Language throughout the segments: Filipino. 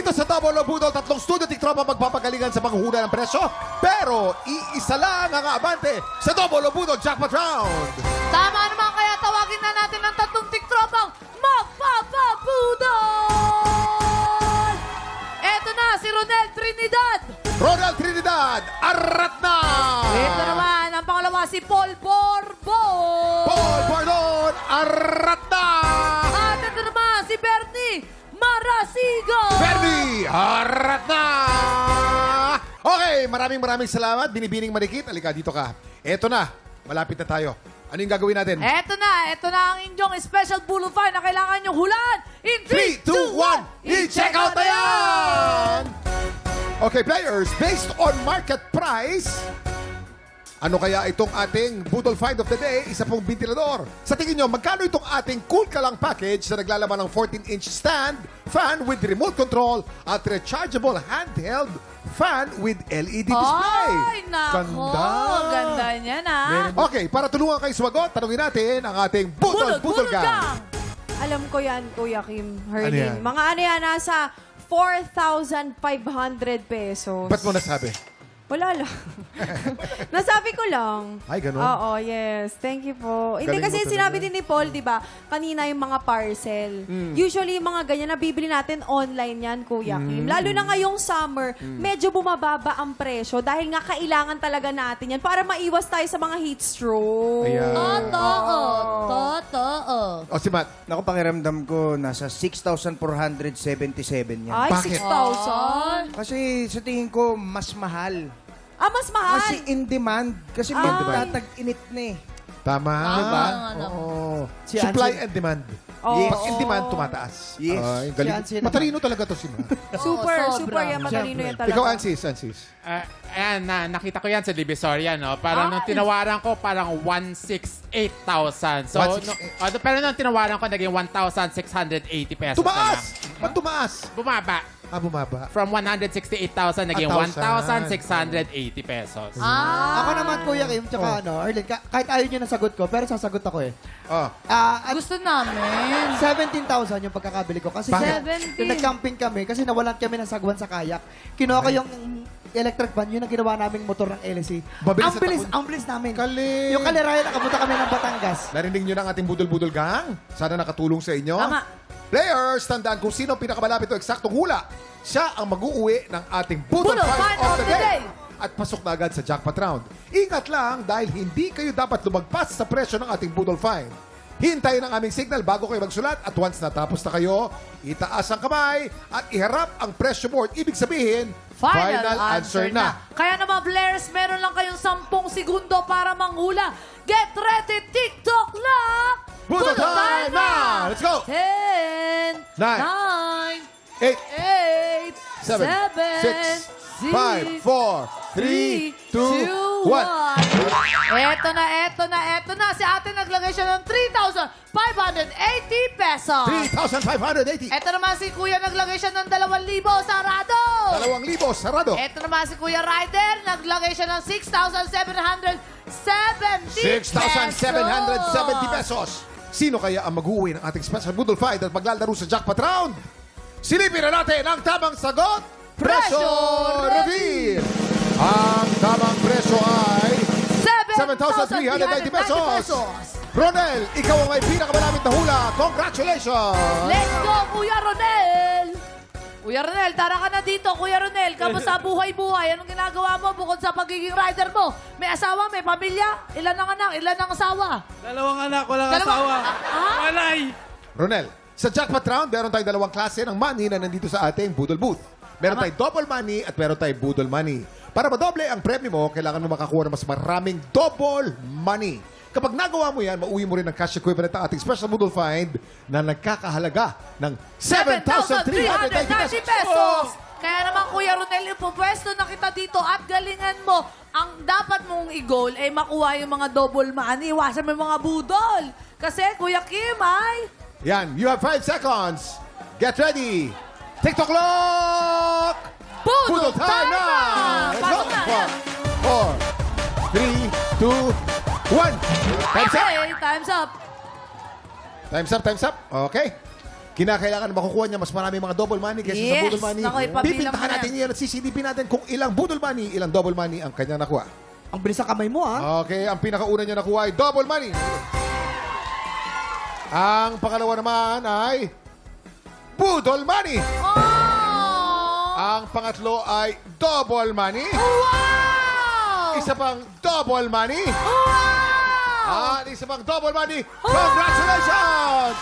Dito sa Double o Budol, tatlong studio tiktropa magpapagalingan sa panghula ng presyo. Pero iisa lang ang aabante sa Double o Budol Jackpot Round. Tama naman, kaya tawagin na natin ang tatlong tiktropang magpapabudol! Eto na, si Ronel Trinidad. Ronald Trinidad, arat na! Ito naman, ang pangalawa, si Paul Borbon. Paul Bordon, arat na! At ito naman, si Bernie Marasigo. Bernie, arat na! Okay, maraming salamat. Binibining Marikit, alika dito ka. Eto na, malapit na tayo. Ano yung gagawin natin? Ito na ang inyong special Bulo Fine na kailangan nyo hulaan. In 3, 2, 1, i-check out na yan! Okay, players, based on market price, ano kaya itong ating Budol Find of the Day? Isa pong ventilador. Sa tingin nyo, magkano itong ating Cool Ka Lang package na naglalaman ng 14-inch stand, fan with remote control, at rechargeable handheld fan with LED display? Ay, nako. Ganda niya na. Okay, para tulungan kayo sumagot, tanungin natin ang ating Budol Gang. Alam ko yan, Kuya Kim, Ano Herlin. yan? Mga ano yan, nasa 4,500 pesos. Ba't mo nasabi? Wala lang. Nasabi ko lang. Ay, ganun? Oo, yes. Thank you po. Hindi Galing kasi mo talaga. sinabi din ni Paul, di ba, kanina yung mga parcel. Usually, yung mga ganyan, nabibili natin online yan, Kuya Kim. Lalo na ngayong summer, medyo bumababa ang presyo dahil nga kailangan talaga natin yan para maiwas tayo sa mga heat stroke. Ayan. Totoo. O si Matt, Naku, pakiramdam ko, nasa 6,477 yan. Ay, Bakit? 6,000. Kasi sa tingin ko, mas mahal. Ah, mas mahal. Kasi in demand. Kasi Ah. magtatag-init na eh. tama. Diba? Oo. Si Supply Ansel- and demand. Oo. Pag in demand, tumataas. Yes. Ay, galing. Si Ansel naman. Matalino talaga to si Matt. Super, Oo, super sobra. yan. Matalino yan talaga. Ikaw, Ansis. Ayan, nakita ko yan sa Divisoria, no? Parang nung tinawaran ko, parang 168,000. So, 168. pero nung tinawaran ko, naging 1,680 pesos Tumaas! Ba't tumaas? na lang. Bumaba. Bumaba. From 168,000, naging 1,680 pesos. Ako naman, Kuya Kim, tsaka Arlene, kahit ayaw nyo na sagot ko, pero sasagot ako eh. Oh. At Gusto namin. 17,000 yung pagkakabili ko. Kasi Bakit? nung nag-camping kami, kasi nawalan kami ng sagwan sa kayak, kinuha ko yung electric van, yun ang ginawa naming motor ng LSE. Mabilis Ang at bilis, takbo. ang bilis namin. Galing. Yung kalirayan, nakapunta kami ng Batangas. Narinig nyo ng ating Budol Gang? Sana nakatulong sa inyo. Tama. Players, tandaan kung sino ang pinakamalapit o eksaktong hula. Siya ang mag-uuwi ng ating Budol Budol Find of the Day. At pasok na agad sa jackpot round. Ingat lang dahil hindi kayo dapat lumagpas sa presyo ng ating Budol Find. Hintayin ang aming signal bago kayo magsulat at once natapos na kayo, itaas ang kamay at iharap ang presyo board. Ibig sabihin, final answer na. Kaya naman, players, meron lang kayong 10 segundo para manghula. Get ready, TikTok lang! Budol time na! Let's go! 10, 9, 9, 8, 8, 7, 6, 5, 4, 3, 2, 1. Eto na. Si ate naglagay siya ng 3,580 pesos. 3,580. Eto naman si kuya naglagay siya ng 2,000 sarado. 2,000 sarado. Eto naman si Kuya Ryder, naglagay siya ng 6,770 6,770 pesos. Sino kaya ang mag-uwi ng ating special Budol Fight at maglalaro sa jackpot round? Silipin na natin ang tamang sagot. Presyo reveal! Ang tamang presyo ay 7,390 pesos. Ronel, ikaw ang may pinakamalamit na hula. Congratulations! Let's go, Kuya Ronel! Kuya Ronel, tara ka na dito, Kuya Ronel. Kamusta buhay-buhay? Anong ginagawa mo bukod sa pagiging rider mo? May asawa, may pamilya? Ilan ang anak? Ilan ang asawa? Dalawang anak, walang Dalawa- asawa. Ah? Walay! Ronel, sa jackpot round, meron tayong dalawang klase ng money na nandito sa ating Budol Booth. Meron tayong double money at meron tayong Budol money. Para madoble ang premyo mo, kailangan mo makakuha ng mas maraming double money. Kapag nagawa mo yan, mauwi mo rin ang cash equivalent ng ating special Budol Find na nagkakahalaga ng 7,390 pesos! Kaya naman, Kuya Ronel, ipupwesto na kita dito at galingan mo. Ang dapat mong i-goal ay makuha yung mga double money. Iwasan mo yung mga budol. Kasi, Kuya Kim, ay... Yan, you have 5 seconds. Get ready. TikTok clock! Budol time time na! na! Let's go! Pasok na. 4, 3, 2, 1. Time's up! Okay, time's up. Time's up. Okay. kinakailangan makukuha niya mas maraming mga double money kaysa sa Yes. budol money. Naku, ipabilang Pipintahan mo natin yan. yan at sisilipin natin kung ilang budol money, ilang double money ang kanya nakuha. Ang bilis ng kamay mo, ha? Okay, ang pinakauna niya nakuha ay double money. Ang pangalawa naman ay budol money. Oh! Ang pangatlo ay double money. Wow! Isa pang double money. Wow! At isa pang double money. Congratulations!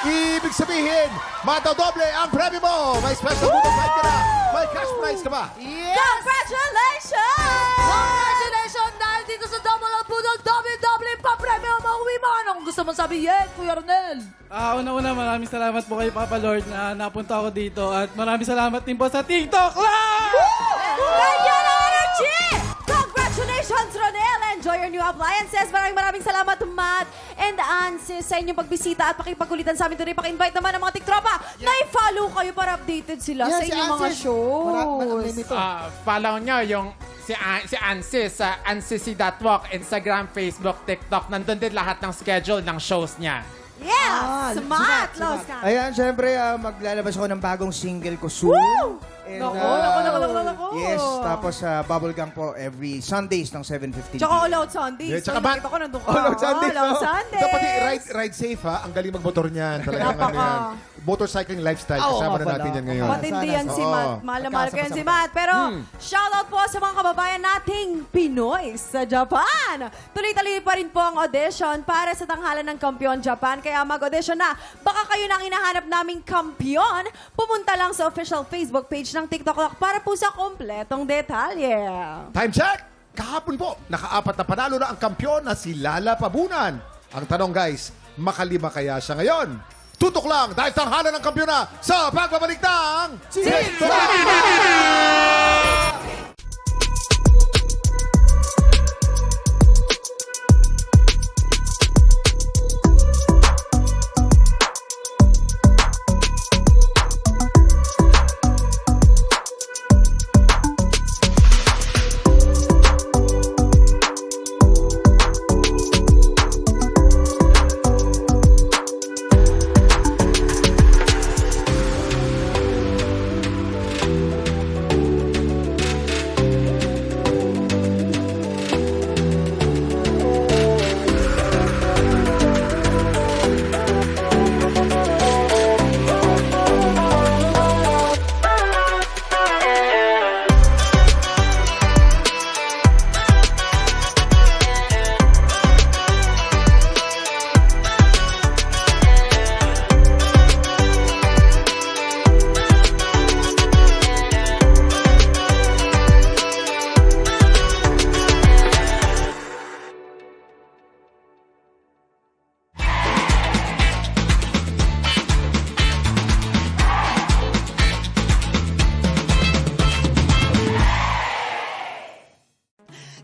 Ibig sabihin, matadoble ang premyo mo. May special budol fight ka na. May cash prize ka ba? Yes! Congratulations! Congratulations! Dahil dito sa Double ang Budol, double pa premyo mo uwi mo. Anong gusto mong sabihin, Kuya Ronel? Una-una, maraming salamat po kay Papa Lord na napunta ako dito at maraming salamat din po sa TikTok Live! Ganyan ang energy! Congratulations, Ronel! Enjoy your new appliances. Maraming salamat, Matt and Ansis, sa inyong pagbisita at pakipagkulitan sa amin today. Paki-invite naman ang mga tiktropa na i-follow kayo para updated sila sa si inyong mga Ansis. shows. Nito. Follow nyo yung si Ansis sa ancisi.walk, Instagram, Facebook, TikTok. Nandun din lahat ng schedule ng shows niya. Yeah! Smart! Los ka! Ayan, syempre, maglalabas ako ng bagong single ko soon. And, Naku. Yes, tapos Bubblegum po every Sundays ng 7:15. Tsaka All Out Sundays. Yeah, tsaka So, nakita ko nandun ka. All Out Sundays, All Out no? Sundays. Dapat ride safe ha. Ang galing magmotor niyan. Talagang ano Napaka. yan. Motorcycling lifestyle. Kasama na natin yan ngayon. Matindi yan si Oo. Matt. Mahal na mahal ko yan si Matt. Pero, shoutout po sa mga kababayan nating Pinoy sa Japan. Tuloy-tuloy pa rin po ang audition para sa tanghalan ng Kampiyon Japan. Kaya mag-audition na. Baka kayo nang hinahanap naming kampiyon, pumunta lang sa official Facebook page ng TikTok Lock para po sa kompletong detalye. Time check! Kahapon po, naka-4 na panalo na ang kampyon na si Lala Pabunan. Ang tanong guys, makalima kaya siya ngayon? Tutok lang dahil tanghalan ng kampyon na sa pagbabalik ng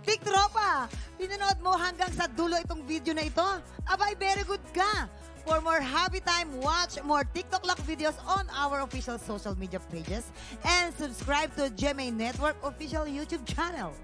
Tiktropa, pinanood mo hanggang sa dulo itong video na ito? Abay, very good ka! For more happy time, watch more TikTok Lock videos on our official social media pages and subscribe to GMA Network official YouTube channel.